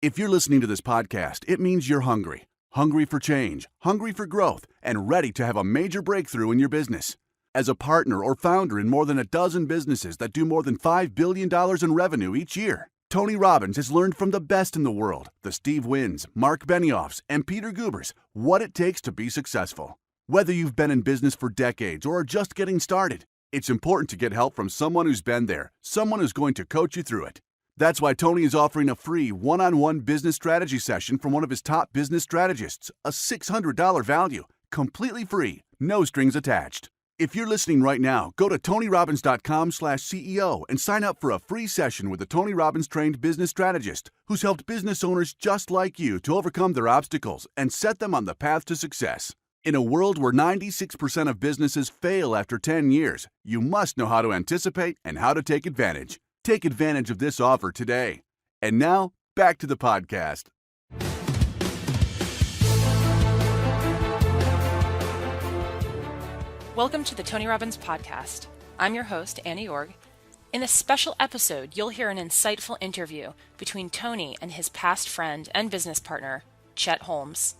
If you're listening to this podcast, it means you're hungry. Hungry for change, hungry for growth, and ready to have a major breakthrough in your business. As a partner or founder in more than a dozen businesses that do more than $5 billion in revenue each year, Tony Robbins has learned from the best in the world, the Steve Wynns, Mark Benioffs, and Peter Gubers, what it takes to be successful. Whether you've been in business for decades or are just getting started, it's important to get help from someone who's been there, someone who's going to coach you through it. That's why Tony is offering a free one-on-one business strategy session from one of his top business strategists, a $600 value, completely free, no strings attached. If you're listening right now, go to TonyRobbins.com/CEO and sign up for a free session with a Tony Robbins trained business strategist who's helped business owners just like you to overcome their obstacles and set them on the path to success. In a world where 96% of businesses fail after 10 years, you must know how to anticipate and how to take advantage. Take advantage of this offer today. And now, back to the podcast. Welcome to the Tony Robbins Podcast. I'm your host, Annie Org. In this special episode, you'll hear an insightful interview between Tony and his past friend and business partner, Chet Holmes.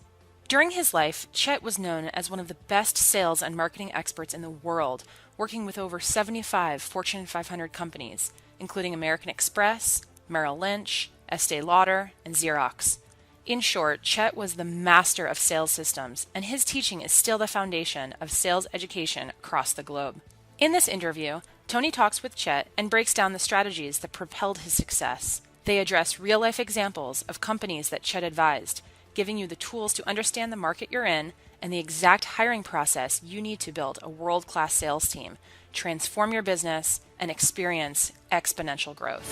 During his life, Chet was known as one of the best sales and marketing experts in the world, working with over 75 Fortune 500 companies, including American Express, Merrill Lynch, Estee Lauder, and Xerox. In short, Chet was the master of sales systems, and his teaching is still the foundation of sales education across the globe. In this interview, Tony talks with Chet and breaks down the strategies that propelled his success. They address real-life examples of companies that Chet advised, giving you the tools to understand the market you're in and the exact hiring process you need to build a world-class sales team, transform your business, and experience exponential growth.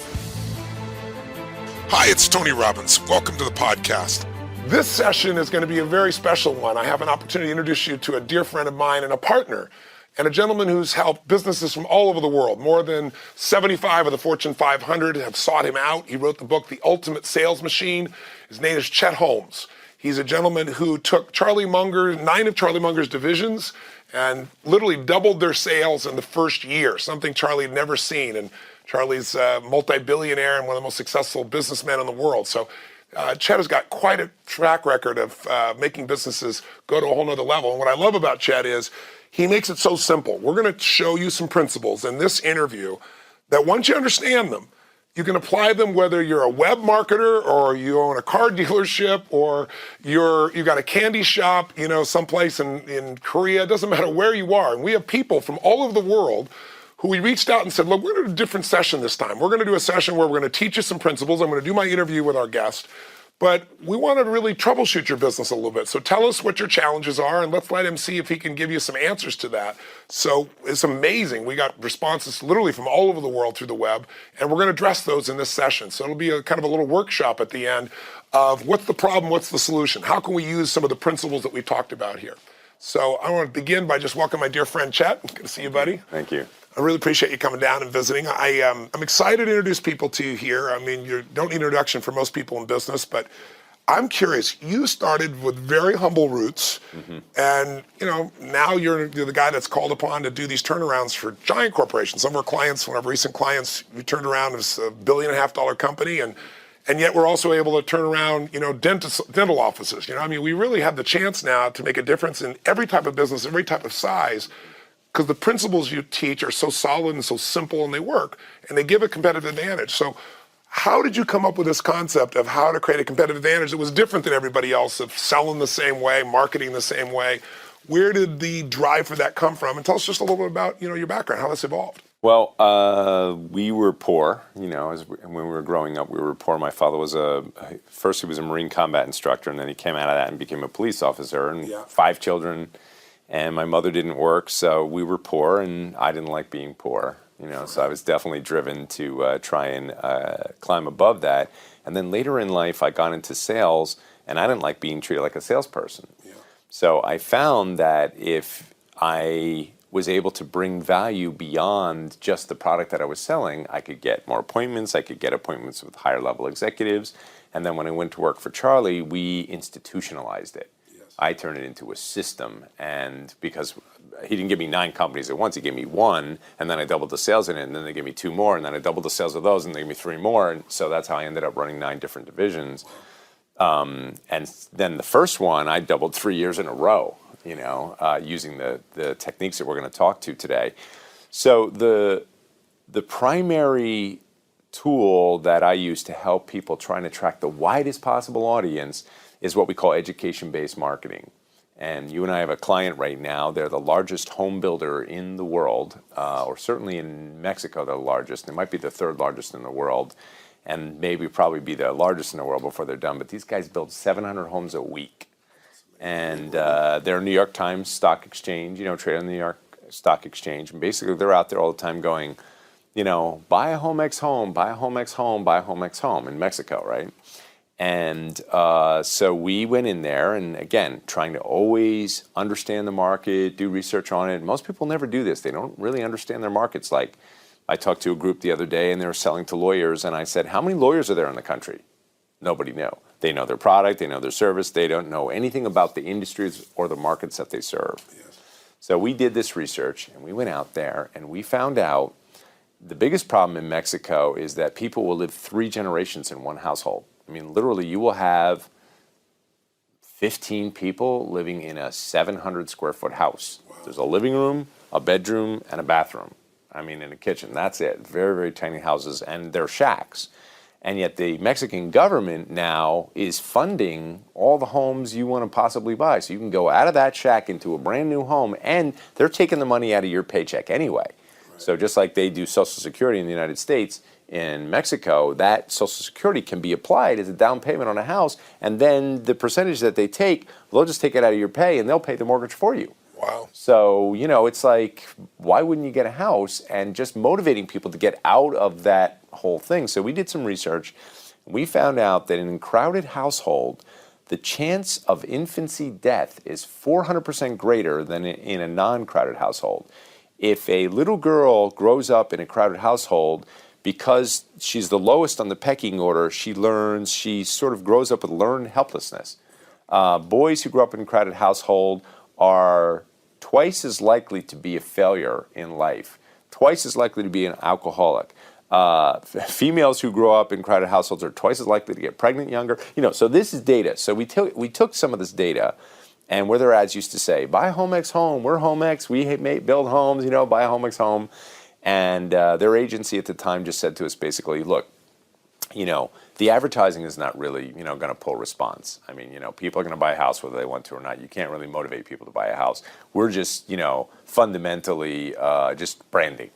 Hi, it's Tony Robbins. Welcome to the podcast. This session is going to be a very special one. I have an opportunity to introduce you to a dear friend of mine and a partner, and a gentleman who's helped businesses from all over the world. More than 75 of the Fortune 500 have sought him out. He wrote the book, The Ultimate Sales Machine. His name is Chet Holmes. He's a gentleman who took 9 of Charlie Munger's divisions and literally doubled their sales in the first year, something Charlie had never seen. And Charlie's a multi-billionaire and one of the most successful businessmen in the world. So Chet has got quite a track record of making businesses go to a whole nother level. And what I love about Chet is he makes it so simple. We're going to show you some principles in this interview that once you understand them, you can apply them whether you're a web marketer or you own a car dealership or you've got a candy shop, someplace in Korea. It doesn't matter where you are. And we have people from all over the world who we reached out and said, look, we're going to do a different session this time. We're going to do a session where we're going to teach you some principles. I'm going to do my interview with our guest. But we want to really troubleshoot your business a little bit. So tell us what your challenges are, and let's let him see if he can give you some answers to that. So it's amazing. We got responses literally from all over the world through the web, and we're going to address those in this session. So it'll be a kind of a little workshop at the end of what's the problem, what's the solution? How can we use some of the principles that we talked about here? So I want to begin by just welcoming my dear friend Chet. Good to see you, buddy. Thank you. I really appreciate you coming down and visiting. I'm excited to introduce people to you here. I mean, you don't need an introduction for most people in business, but I'm curious. You started with very humble roots, and now you're the guy that's called upon to do these turnarounds for giant corporations. Some of our clients, one of our recent clients, we turned around as $1.5 billion company, and yet we're also able to turn around, dental offices. We really have the chance now to make a difference in every type of business, every type of size, because the principles you teach are so solid and so simple, and they work, and they give a competitive advantage. So how did you come up with this concept of how to create a competitive advantage that was different than everybody else, of selling the same way, marketing the same way? Where did the drive for that come from? And tell us just a little bit about, your background, how this evolved. Well, we were poor, when we were growing up, we were poor. My father was first he was a Marine combat instructor, and then he came out of that and became a police officer, and 5 children, and my mother didn't work, so we were poor, and I didn't like being poor, so I was definitely driven to try and climb above that. And then later in life, I got into sales, and I didn't like being treated like a salesperson. Yeah. So I found that if I was able to bring value beyond just the product that I was selling, I could get more appointments, I could get appointments with higher level executives, and then when I went to work for Charlie, we institutionalized it. I turned it into a system, and because he didn't give me 9 companies at once. He gave me 1, and then I doubled the sales in it, and then they gave me 2 more, and then I doubled the sales of those, and they gave me 3 more. And so that's how I ended up running 9 different divisions. And then the first one, I doubled 3 years in a row, using the techniques that we're going to talk to today. So the primary tool that I use to help people try and attract the widest possible audience is what we call education-based marketing. And you and I have a client right now. They're the largest home builder in the world, or certainly in Mexico, they're the largest. They might be the 3rd largest in the world, and maybe probably be the largest in the world before they're done. But these guys build 700 homes a week. And they're New York Times Stock Exchange, trade on the New York Stock Exchange. And basically they're out there all the time going, buy a home X home, buy a home X home, buy a home X home in Mexico, right? And so we went in there, and again, trying to always understand the market, do research on it. Most people never do this. They don't really understand their markets. Like, I talked to a group the other day, and they were selling to lawyers, and I said, how many lawyers are there in the country? Nobody knew. They know their product, they know their service, they don't know anything about the industries or the markets that they serve. Yes. So we did this research, and we went out there, and we found out the biggest problem in Mexico is that people will live 3 generations in one household. I mean, literally, you will have 15 people living in a 700 square foot house. Wow. There's a living room, a bedroom, and a bathroom. I mean, in a kitchen. That's it. Very, very tiny houses, and they're shacks. And yet the Mexican government now is funding all the homes you want to possibly buy. So you can go out of that shack into a brand new home, and they're taking the money out of your paycheck anyway. Right. So just like they do Social Security in the United States, in Mexico, that Social Security can be applied as a down payment on a house, and then the percentage that they take, they'll just take it out of your pay, and they'll pay the mortgage for you. Wow. So, it's like, why wouldn't you get a house? And just motivating people to get out of that whole thing. So we did some research. We found out that in a crowded household, the chance of infancy death is 400% greater than in a non-crowded household. If a little girl grows up in a crowded household, because she's the lowest on the pecking order, she sort of grows up with learned helplessness. Boys who grow up in a crowded household are twice as likely to be a failure in life, twice as likely to be an alcoholic. Females who grow up in crowded households are twice as likely to get pregnant younger. So this is data. So we took some of this data, and where their ads used to say, buy Home X Home, we're Home X, we build homes, buy a Home X Home. And their agency at the time just said to us basically, look, the advertising is not really, going to pull response. I mean, people are going to buy a house whether they want to or not. You can't really motivate people to buy a house. We're just, fundamentally just branding.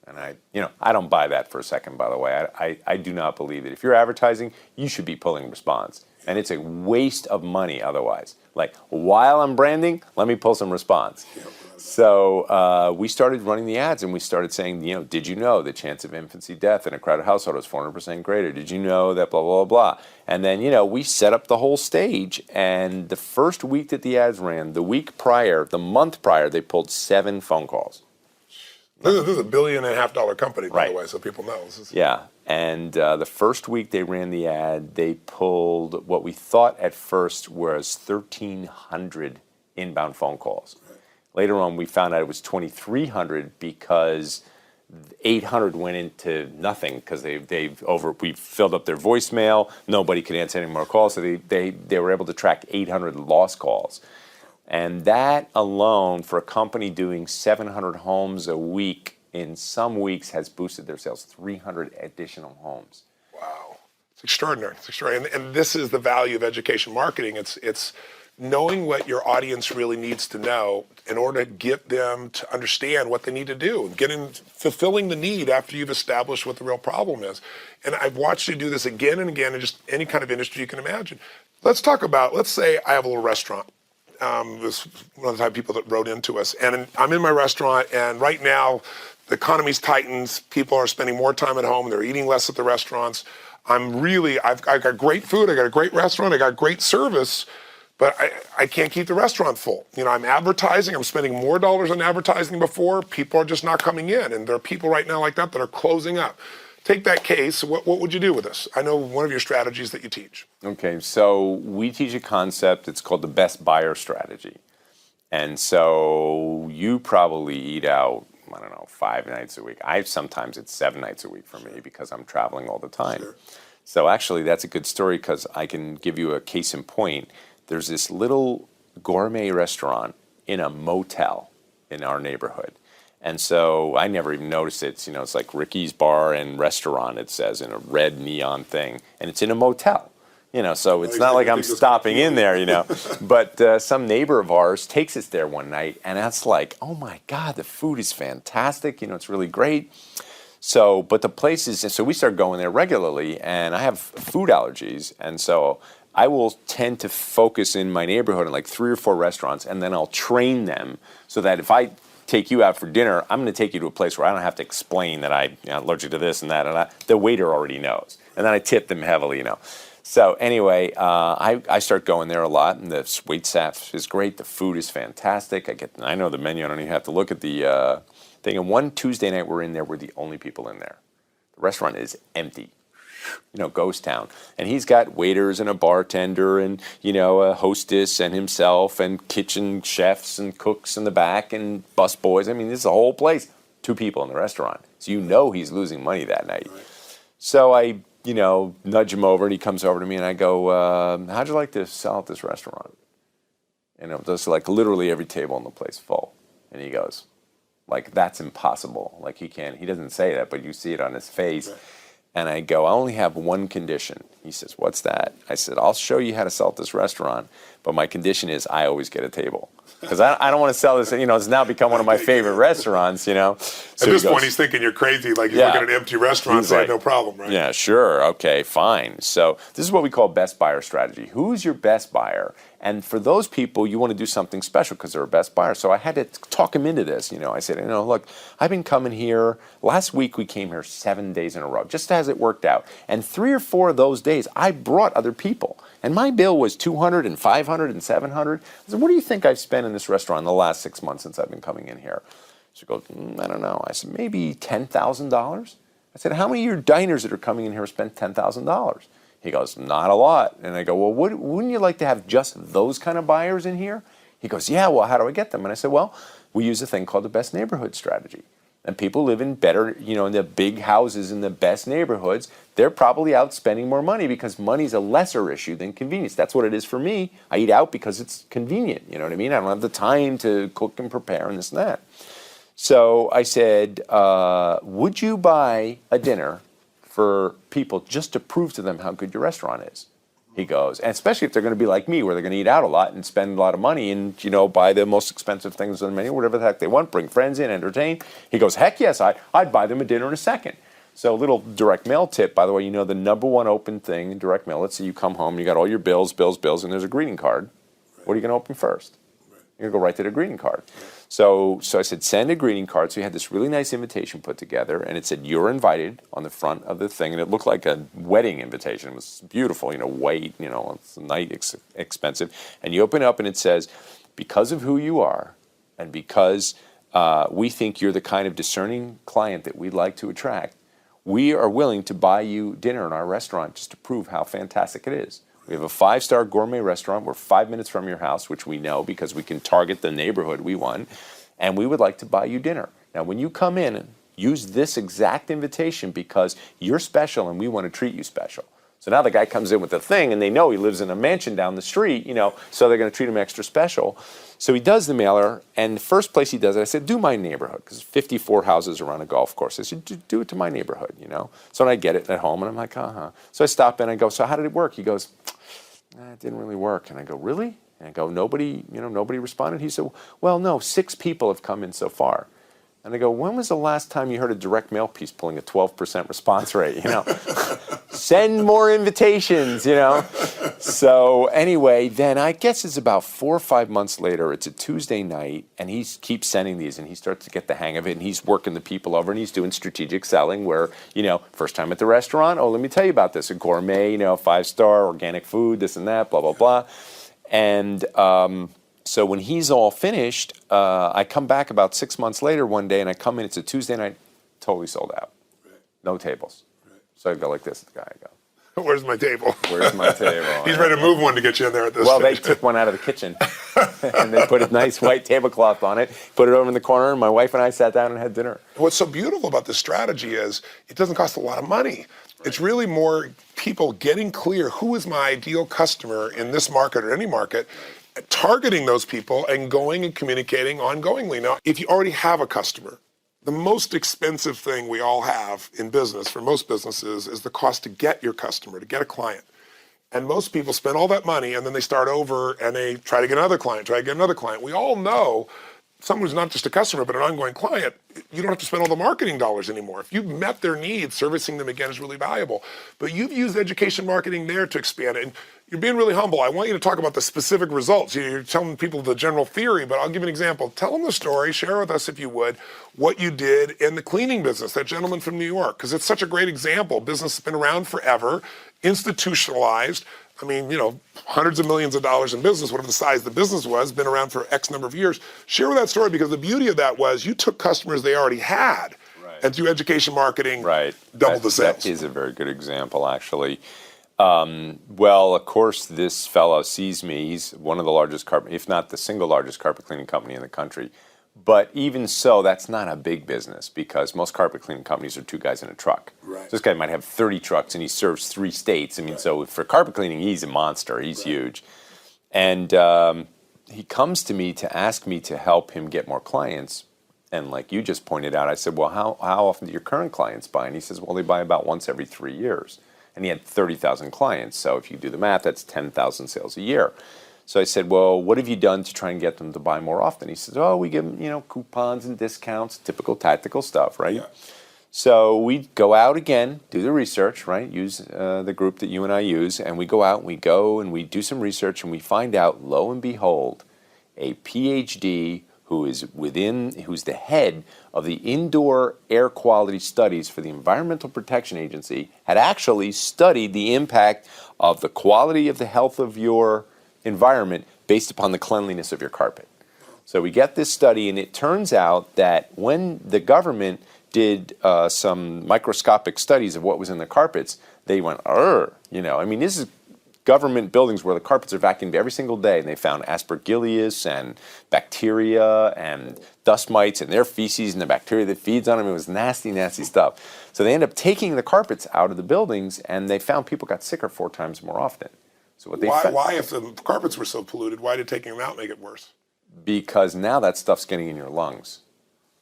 And I don't buy that for a second, by the way. I do not believe that if you're advertising, you should be pulling response. And it's a waste of money otherwise. Like, while I'm branding, let me pull some response. So we started running the ads, and we started saying, did you know the chance of infancy death in a crowded household is 400% greater? Did you know that blah, blah, blah? And then, we set up the whole stage. And the first week that the ads ran, the month prior, they pulled 7 phone calls. This is $1.5 billion company, by the way, so people know. Yeah. And the first week they ran the ad, they pulled what we thought at first was 1,300 inbound phone calls. Right. Later on, we found out it was 2,300 because 800 went into nothing because we filled up their voicemail. Nobody could answer any more calls, so they were able to track 800 lost calls. And that alone, for a company doing 700 homes a week, in some weeks has boosted their sales 300 additional homes. Wow. It's extraordinary. It's extraordinary. And this is the value of education marketing. It's knowing what your audience really needs to know in order to get them to understand what they need to do, fulfilling the need after you've established what the real problem is. And I've watched you do this again and again in just any kind of industry you can imagine. Let's say I have a little restaurant. Was one of the type of people that wrote into us. And I'm in my restaurant, and right now the economy's tightened. People are spending more time at home. They're eating less at the restaurants. I've got great food. I got a great restaurant. I got great service, but I can't keep the restaurant full. I'm advertising. I'm spending more dollars on advertising than before. People are just not coming in. And there are people right now like that are closing up. Take that case, what would you do with this? I know one of your strategies that you teach. Okay, so we teach a concept, it's called the best buyer strategy. And so you probably eat out, I don't know, 5 nights a week. Sometimes it's 7 nights a week for me because I'm traveling all the time. Sure. So actually that's a good story because I can give you a case in point. There's this little gourmet restaurant in a motel in our neighborhood. And so I never even noticed it. It's like Ricky's Bar and Restaurant, it says, in a red neon thing. And it's in a motel. So it's not like I'm stopping in there, But some neighbor of ours takes us there one night, and that's like, oh my God, the food is fantastic. It's really great. So, but the place is, so we start going there regularly, and I have food allergies, and so I will tend to focus in my neighborhood on like 3 or 4 restaurants, and then I'll train them so that if I take you out for dinner, I'm going to take you to a place where I don't have to explain that I'm allergic to this and that, and the waiter already knows. And then I tip them heavily, So anyway, I start going there a lot, and the wait staff is great. The food is fantastic. I know the menu. I don't even have to look at the thing. And one Tuesday night we're in there, we're the only people in there. The restaurant is empty. Ghost town. And he's got waiters and a bartender and, a hostess and himself and kitchen chefs and cooks in the back and bus boys. I mean, this is a whole place. 2 people in the restaurant. So he's losing money that night. Right. So I, nudge him over, and he comes over to me, and I go, how'd you like to sell at this restaurant? And it was like literally every table in the place full. And he goes, like, that's impossible. Like, he doesn't say that, but you see it on his face. Right. And I go, I only have one condition. He says, what's that? I said, I'll show you how to sell at this restaurant, but my condition is I always get a table. Because I don't want to sell this, it's now become one of my favorite restaurants, So at this point, he's thinking you're crazy, like he's looking at an empty restaurant and saying, no problem, right? Yeah, sure, okay, fine. So this is what we call best buyer strategy. Who's your best buyer? And for those people, you want to do something special because they're a best buyer. So I had to talk him into this. I said, look, I've been coming here. Last week we came here 7 days in a row, just as it worked out. And 3 or 4 of those days, I brought other people. And my bill was $200 and $500 and $700. I said, what do you think I've spent in this restaurant in the last 6 months since I've been coming in here? She goes, I don't know. I said, maybe $10,000. I said, how many of your diners that are coming in here spent $10,000? He goes, not a lot. And I go, well, wouldn't you like to have just those kind of buyers in here? He goes, yeah, well, how do I get them? And I said, well, we use a thing called the best neighborhood strategy. And people live in better, in the big houses in the best neighborhoods. They're probably out spending more money because money's a lesser issue than convenience. That's what it is for me. I eat out because it's convenient. You know what I mean? I don't have the time to cook and prepare and this and that. So I said, would you buy a dinner for people just to prove to them how good your restaurant is? He goes, and especially if they're going to be like me, where they're going to eat out a lot and spend a lot of money and, buy the most expensive things on the menu, whatever the heck they want, bring friends in, entertain. He goes, heck yes, I'd buy them a dinner in a second. So a little direct mail tip, by the way, the number one open thing in direct mail, let's say you come home, you got all your bills, and there's a greeting card. Right. What are you going to open first? Right. You're going to go right to the greeting card. Right. So I said, send a greeting card. So he had this really nice invitation put together, and it said, you're invited on the front of the thing. And it looked like a wedding invitation. It was beautiful, white, it's nice, expensive. And you open it up, and it says, because of who you are, and because we think you're the kind of discerning client that we'd like to attract, we are willing to buy you dinner in our restaurant just to prove how fantastic it is. We have a 5-star gourmet restaurant. We're 5 minutes from your house, which we know because we can target the neighborhood we want, and we would like to buy you dinner. Now, when you come in, use this exact invitation because you're special and we want to treat you special. So now the guy comes in with the thing, and they know he lives in a mansion down the street, so they're going to treat him extra special. So he does the mailer, and the first place he does it, I said, do my neighborhood, because 54 houses around a golf course. I said, do it to my neighborhood, So I get it at home, and I'm like, uh-huh. So I stop in, I go, so how did it work? He goes, it didn't really work. And I go, really? And I go, nobody responded? He said, well, no, 6 people have come in so far. And I go, when was the last time you heard a direct mail piece pulling a 12% response rate, Send more invitations, So anyway, then I guess it's about 4 or 5 months later. It's a Tuesday night, and he keeps sending these, and he starts to get the hang of it, and he's working the people over, and he's doing strategic selling where, first time at the restaurant, oh, let me tell you about this, a gourmet, 5-star, organic food, this and that, blah, blah, blah. And so when he's all finished, I come back about 6 months later one day, and I come in, it's a Tuesday night, totally sold out. Right. No tables. Right. So I go like this at the guy, I go, Where's my table? Where's my table? He's ready to move one to get you in there at this Well, stage. they took one out of the kitchen, and they put a nice white tablecloth on it, put it over in the corner, and my wife and I sat down and had dinner. What's so beautiful about this strategy is it doesn't cost a lot of money. It's really more people getting clear, who is my ideal customer in this market or any market, targeting those people and going and communicating ongoingly. Now, if you already have a customer, the most expensive thing we all have in business, for most businesses, is the cost to get your customer, to get a client. And most people spend all that money and then they start over and they try to get another client, try to get another client. We all know someone who's not just a customer but an ongoing client, you don't have to spend all the marketing dollars anymore. If you've met their needs, servicing them again is really valuable. But you've used education marketing there to expand it. And you're being really humble. I want you to talk about the specific results. You're telling people the general theory, but I'll give you an example. Tell them the story, share with us if you would, what you did in the cleaning business, that gentleman from New York, because it's such a great example. Business has been around forever, institutionalized. I mean, hundreds of millions of dollars in business, whatever the size the business was, been around for X number of years. Share with that story, because the beauty of that was you took customers they already had, and through education marketing, doubled the sales. That is a very good example, actually. Well, of course, this fellow sees me. He's one of the largest if not the single largest carpet cleaning company in the country. But even so, that's not a big business, because most carpet cleaning companies are two guys in a truck. So this guy might have 30 trucks and he serves 3 states. I mean, so for carpet cleaning, he's a monster. He's huge. And he comes to me to ask me to help him get more clients. And like you just pointed out, I said, well, how often do your current clients buy? And he says, well, they buy about once every 3 years. And he had 30,000 clients. So if you do the math, that's 10,000 sales a year. So I said, well, what have you done to try and get them to buy more often? He says, oh, we give them, coupons and discounts, typical tactical stuff, right? Yeah. So we go out again, do the research, right? Use the group that you and I use, and we go out and we do some research, and we find out, lo and behold, a PhD who's the head of the indoor air quality studies for the Environmental Protection Agency had actually studied the impact of the quality of the health of your environment based upon the cleanliness of your carpet. So we get this study, and it turns out that when the government did some microscopic studies of what was in the carpets, they went, this is government buildings where the carpets are vacuumed every single day, and they found aspergillosis and bacteria and dust mites and their feces and the bacteria that feeds on them. It was nasty, nasty stuff. So they ended up taking the carpets out of the buildings, and they found people got sicker 4 times more often. So what why, if the carpets were so polluted, why did taking them out make it worse? Because now that stuff's getting in your lungs.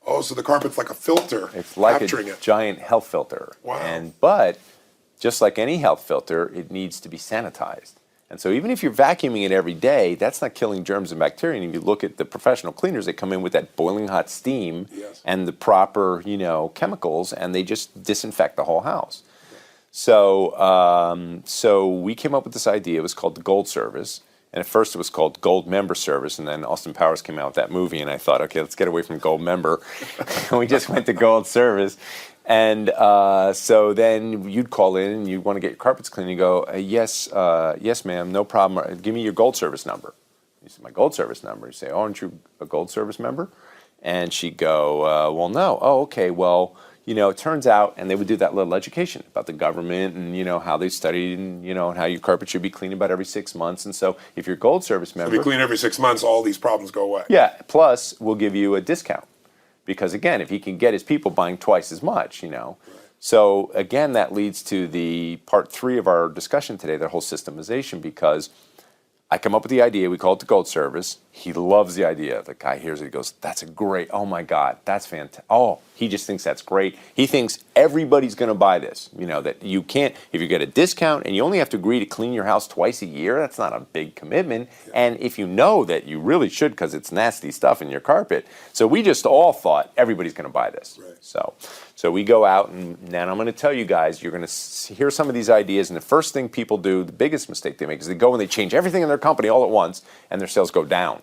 Oh, so the carpet's like a filter. It's like a giant health filter. Wow. But just like any health filter, it needs to be sanitized. And so even if you're vacuuming it every day, that's not killing germs and bacteria. And if you look at the professional cleaners, they come in with that boiling hot steam and the proper, chemicals, and they just disinfect the whole house. So we came up with this idea. It was called the Gold Service. And at first it was called Gold Member Service. And then Austin Powers came out with that movie. And I thought, okay, let's get away from Gold Member. And we just went to Gold Service. And so then you'd call in and you'd want to get your carpets cleaned. You go, yes, ma'am, no problem. Give me your Gold Service number. You say, my Gold Service number. You say, oh, aren't you a Gold Service member? And she'd go, well, no. Oh, okay, well, it turns out, and they would do that little education about the government and, how they studied and, and how your carpet should be cleaned about every 6 months. And so if you're a Gold Service member. So if you clean every 6 months, all these problems go away. Yeah, plus we'll give you a discount. Because, again, if he can get his people buying twice as much, Right. So, again, that leads to the part 3 of our discussion today, that whole systemization, because I come up with the idea. We call it the Gold Service. He loves the idea. The guy hears it. He goes, that's a great, oh, my God, that's fantastic. Oh, he just thinks that's great. He thinks everybody's going to buy this. That you can't, if you get a discount and you only have to agree to clean your house twice a year, that's not a big commitment. Yeah. And if you know that you really should because it's nasty stuff in your carpet. So we just all thought everybody's going to buy this. Right. So we go out, and now I'm going to tell you guys, you're going to hear some of these ideas, and the first thing people do, the biggest mistake they make, is they go and they change everything in their company all at once, and their sales go down.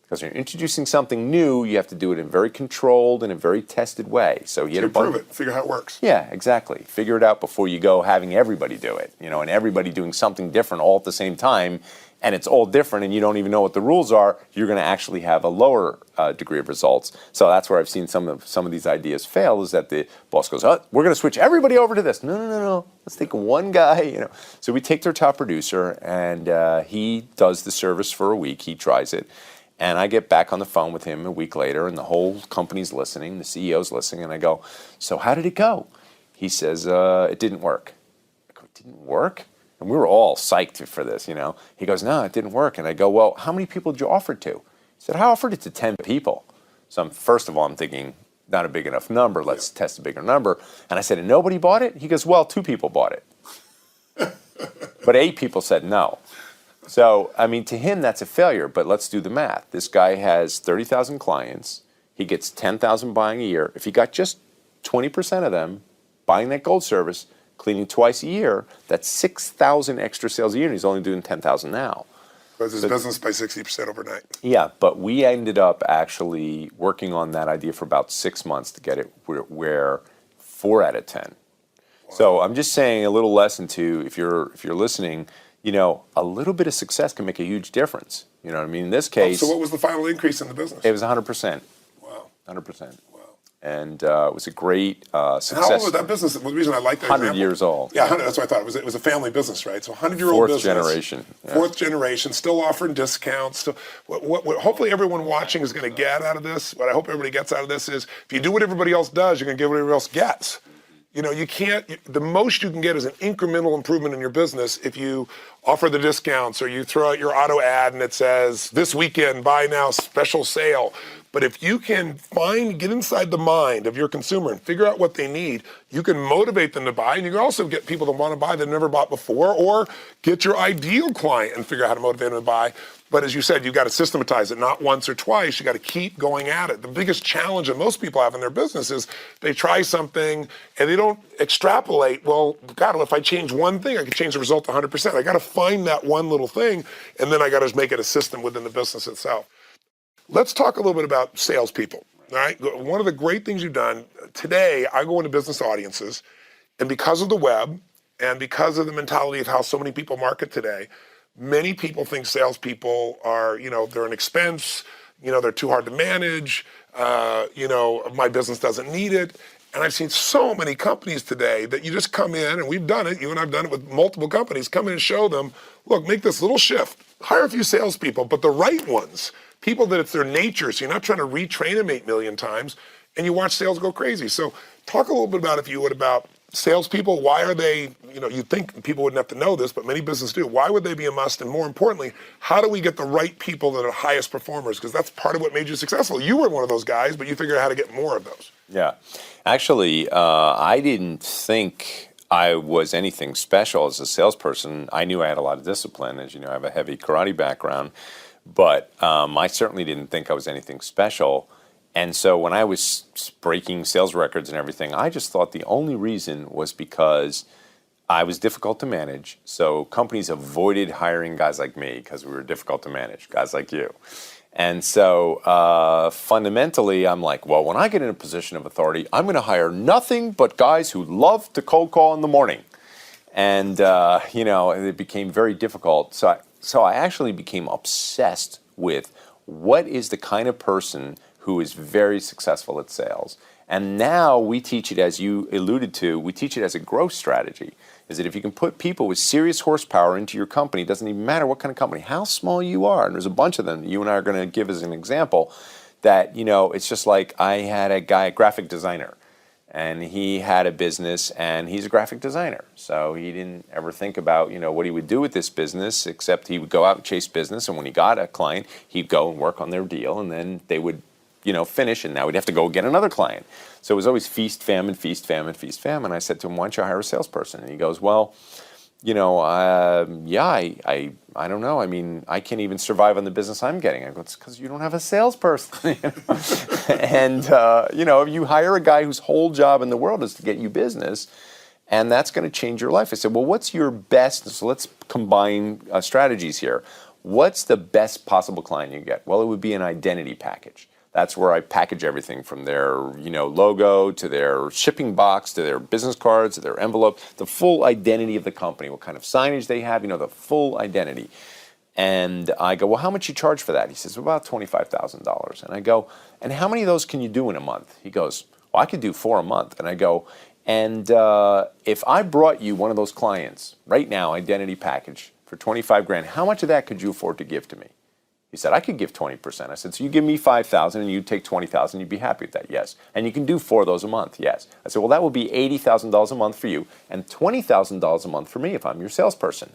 Because when you're introducing something new, you have to do it in a very controlled and a very tested way. So you prove it, figure out how it works. Yeah, exactly. Figure it out before you go having everybody do it. And everybody doing something different all at the same time and it's all different and you don't even know what the rules are, you're going to actually have a lower degree of results. So that's where I've seen some of these ideas fail, is that the boss goes, oh, we're going to switch everybody over to this. No. Let's take one guy, So we take their top producer, and he does the service for a week. He tries it. And I get back on the phone with him a week later, and the whole company's listening, the CEO's listening, and I go, so how did it go? He says, it didn't work. I go, it didn't work? And we were all psyched for this, He goes, no, it didn't work. And I go, well, how many people did you offer it to? He said, I offered it to 10 people. So first of all, I'm thinking, not a big enough number. Let's test a bigger number. And I said, and nobody bought it? He goes, well, 2 people bought it. But 8 people said no. So, to him, that's a failure. But let's do the math. This guy has 30,000 clients. He gets 10,000 buying a year. If he got just 20% of them buying that gold service, cleaning twice a year, that's 6,000 extra sales a year, and he's only doing 10,000 now. Because his business by 60% overnight. Yeah, but we ended up actually working on that idea for about 6 months to get it where 4 out of 10. Wow. So I'm just saying a little lesson to, if you're listening, a little bit of success can make a huge difference. You know what I mean? In this case... So what was the final increase in the business? It was 100%. Wow. 100%. And it was a great success. And how old was that business? The reason I like that 100 example, years old. Yeah, 100, that's what I thought. It was a family business, right? So 100-year-old business. Fourth generation. Yeah. Fourth generation, still offering discounts. Still, what hopefully everyone watching is going to get out of this, what I hope everybody gets out of this is, if you do what everybody else does, you're going to get what everybody else gets. You can't, the most you can get is an incremental improvement in your business if you offer the discounts or you throw out your auto ad and it says, this weekend, buy now, special sale. But if you can get inside the mind of your consumer and figure out what they need, you can motivate them to buy, and you can also get people that want to buy that never bought before, or get your ideal client and figure out how to motivate them to buy. But as you said, you've got to systematize it, not once or twice. You got to keep going at it. The biggest challenge that most people have in their business is they try something and they don't extrapolate. Well, God, if I change one thing, I can change the result 100%. I got to find that one little thing, and then I got to make it a system within the business itself. Let's talk a little bit about salespeople. All right. One of the great things you've done today, I go into business audiences, and because of the web and because of the mentality of how so many people market today, many people think salespeople are, they're an expense, they're too hard to manage, my business doesn't need it. And I've seen so many companies today that you just come in, and we've done it, you and I've done it with multiple companies, come in and show them, look, make this little shift, hire a few salespeople, but the right ones, people that it's their nature, so you're not trying to retrain them 8 million times, and you watch sales go crazy. So talk a little bit about, if you would, about salespeople. Why are they, you'd think people wouldn't have to know this, but many businesses do. Why would they be a must? And more importantly, how do we get the right people that are highest performers? Because that's part of what made you successful. You were one of those guys, but you figured out how to get more of those. Yeah. Actually, I didn't think I was anything special as a salesperson. I knew I had a lot of discipline. As you know, I have a heavy karate background. But I certainly didn't think I was anything special. And so when I was breaking sales records and everything, I just thought the only reason was because I was difficult to manage. So companies avoided hiring guys like me because we were difficult to manage, guys like you. And so fundamentally, I'm like, well, when I get in a position of authority, I'm going to hire nothing but guys who love to cold call in the morning. And, it became very difficult. So I actually became obsessed with what is the kind of person who is very successful at sales. And now we teach it, as you alluded to, we teach it as a growth strategy. Is that if you can put people with serious horsepower into your company, it doesn't even matter what kind of company, how small you are, and there's a bunch of them that you and I are going to give as an example, that, it's just like I had a guy, a graphic designer, and he had a business, and he's a graphic designer. So he didn't ever think about, what he would do with this business, except he would go out and chase business, and when he got a client, he'd go and work on their deal, and then they would, finish, and now we'd have to go get another client. So it was always feast, famine, feast, famine, feast, famine. I said to him, why don't you hire a salesperson? And he goes, well, I don't know. I mean, I can't even survive on the business I'm getting. I go, it's because you don't have a salesperson. And, you hire a guy whose whole job in the world is to get you business, and that's going to change your life. I said, well, what's your best? So let's combine strategies here. What's the best possible client you get? Well, it would be an identity package. That's where I package everything from their, logo to their shipping box to their business cards to their envelope, the full identity of the company, what kind of signage they have, the full identity. And I go, well, how much you charge for that? He says, about $25,000. And I go, and how many of those can you do in a month? He goes, well, I could do 4 a month. And I go, and if I brought you one of those clients right now, identity package for 25 grand, how much of that could you afford to give to me? He said, I could give 20%. I said, so you give me 5,000 and you take 20,000, you'd be happy with that? Yes. And you can do 4 of those a month? Yes. I said, well, that would be $80,000 a month for you and $20,000 a month for me if I'm your salesperson.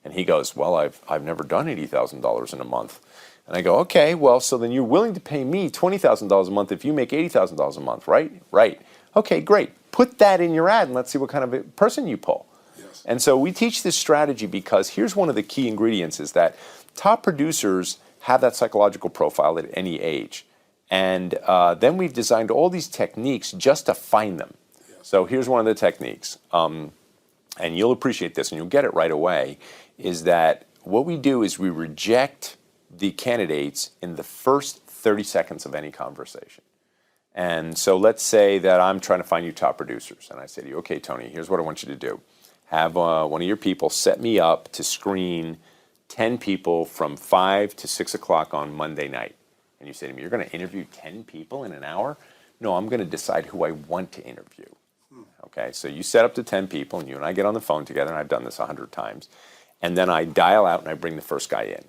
And he goes, well, I've never done $80,000 in a month. And I go, okay, well, so then you're willing to pay me $20,000 a month if you make $80,000 a month, right? Right. Okay, great. Put that in your ad and let's see what kind of a person you pull. Yes. And so we teach this strategy because here's one of the key ingredients is that top producers have that psychological profile at any age. And then we've designed all these techniques just to find them. Yes. So here's one of the techniques. And you'll appreciate this and you'll get it right away, is that what we do is we reject the candidates in the first 30 seconds of any conversation. And so let's say that I'm trying to find you top producers. And I say to you, okay, Tony, here's what I want you to do. Have one of your people set me up to screen 10 people from 5 to 6 o'clock on Monday night. And you say to me, you're going to interview 10 people in an hour? No, I'm going to decide who I want to interview. Okay, so you set up to 10 people, and you and I get on the phone together, and I've done this 100 times. And then I dial out, and I bring the first guy in.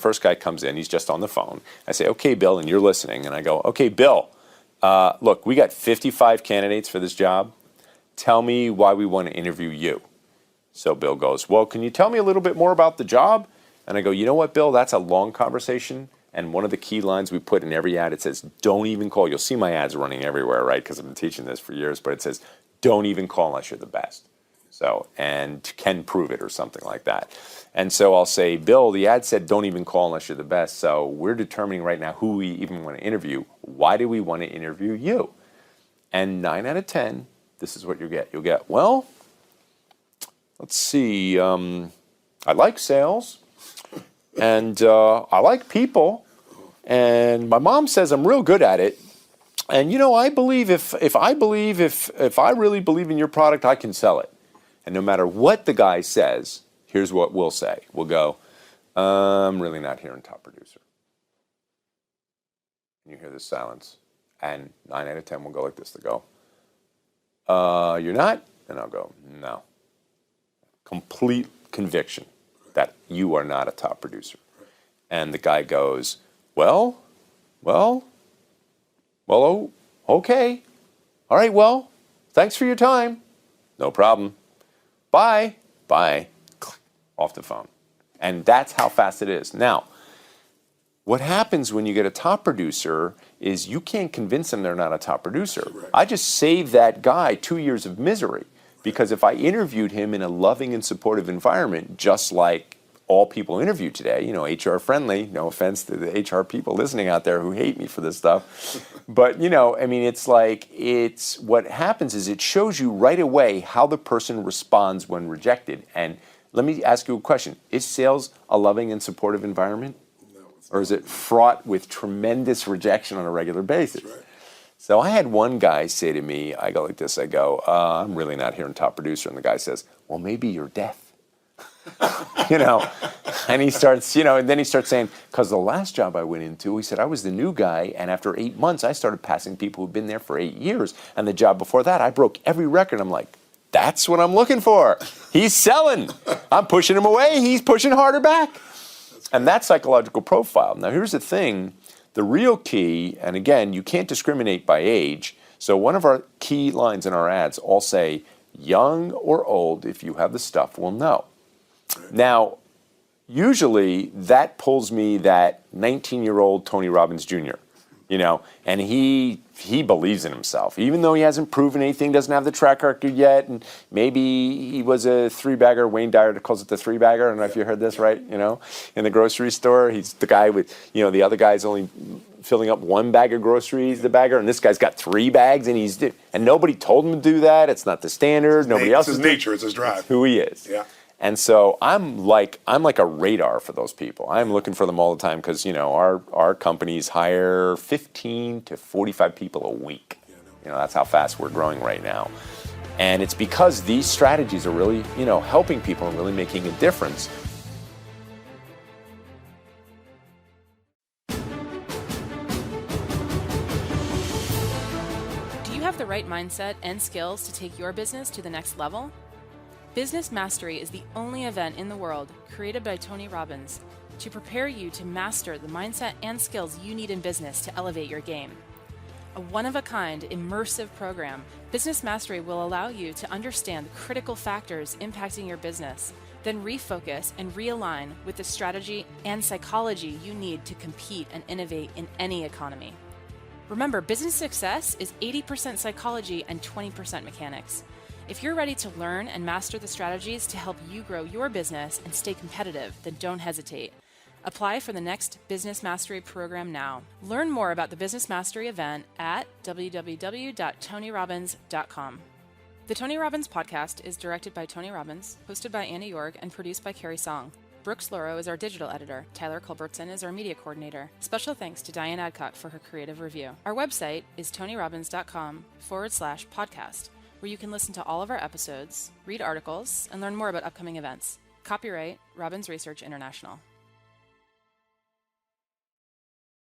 First guy comes in, he's just on the phone. I say, okay, Bill, and you're listening. And I go, okay, Bill, look, we got 55 candidates for this job. Tell me why we want to interview you. So Bill goes, well, can you tell me a little bit more about the job? And I go, you know what, Bill, that's a long conversation. And one of the key lines we put in every ad, it says, don't even call. You'll see my ads running everywhere, right? Because I've been teaching this for years. But it says, don't even call unless you're the best. So, and can prove it or something like that. And so I'll say, Bill, the ad said don't even call unless you're the best. So we're determining right now who we even want to interview. Why do we want to interview you? And 9 out of 10, this is what you'll get. You'll get, well, let's see, I like sales, and I like people, and my mom says I'm real good at it. And you know, I believe if I really believe in your product, I can sell it. And no matter what the guy says, here's what we'll say. We'll go, I'm really not hearing top producer. And you hear this silence. And 9 out of 10 will go like this. They'll go, you're not? And I'll go, no. Complete conviction that you are not a top producer. And the guy goes, well, okay. All right, well, thanks for your time. No problem. Bye. Off the phone. And that's how fast it is. Now, what happens when you get a top producer is you can't convince them they're not a top producer. Right. I just saved that guy 2 years of misery because if I interviewed him in a loving and supportive environment, just like all people interview today, you know, HR friendly, no offense to the HR people listening out there who hate me for this stuff. But, you know, I mean, it's what happens is it shows you right away how the person responds when rejected. And let me ask you a question. Is sales a loving and supportive environment? No, it's not. Or is it fraught with tremendous rejection on a regular basis? That's right. So I had one guy say to me, I go like this, I'm really not hearing top producer. And the guy says, well, maybe you're deaf. you know. And he starts, and then he starts saying, because the last job I went into, he said, I was the new guy, and after 8 months, I started passing people who'd been there for 8 years. And the job before that, I broke every record. I'm like, that's what I'm looking for. He's selling. I'm pushing him away. He's pushing harder back. And that's psychological profile. Now, here's the thing. The real key, and again, you can't discriminate by age. So one of our key lines in our ads all say, young or old, if you have the stuff, will know. Now, usually that pulls me that 19-year-old Tony Robbins Jr., and he believes in himself. Even though he hasn't proven anything, doesn't have the track record yet, and maybe he was a three-bagger. Wayne Dyer calls it the three-bagger. I don't know if you heard this, right? In the grocery store, he's the guy with, the other guy's only filling up one bag of groceries, the bagger, and this guy's got 3 bags, and nobody told him to do that. It's not the standard. Nobody else. It's his nature. It's his drive. It's who he is. Yeah. And so I'm like a radar for those people. I'm looking for them all the time because, our companies hire 15 to 45 people a week. That's how fast we're growing right now. And it's because these strategies are really, helping people and really making a difference. Do you have the right mindset and skills to take your business to the next level? Business Mastery is the only event in the world created by Tony Robbins to prepare you to master the mindset and skills you need in business to elevate your game. A one-of-a-kind, immersive program, Business Mastery will allow you to understand the critical factors impacting your business, then refocus and realign with the strategy and psychology you need to compete and innovate in any economy. Remember, business success is 80% psychology and 20% mechanics. If you're ready to learn and master the strategies to help you grow your business and stay competitive, then don't hesitate. Apply for the next Business Mastery program now. Learn more about the Business Mastery event at www.tonyrobbins.com. The Tony Robbins podcast is directed by Tony Robbins, hosted by Annie Yorg, and produced by Carrie Song. Brooks Loro is our digital editor. Tyler Culbertson is our media coordinator. Special thanks to Diane Adcock for her creative review. Our website is tonyrobbins.com/podcast. where you can listen to all of our episodes, read articles, and learn more about upcoming events. Copyright Robbins Research International.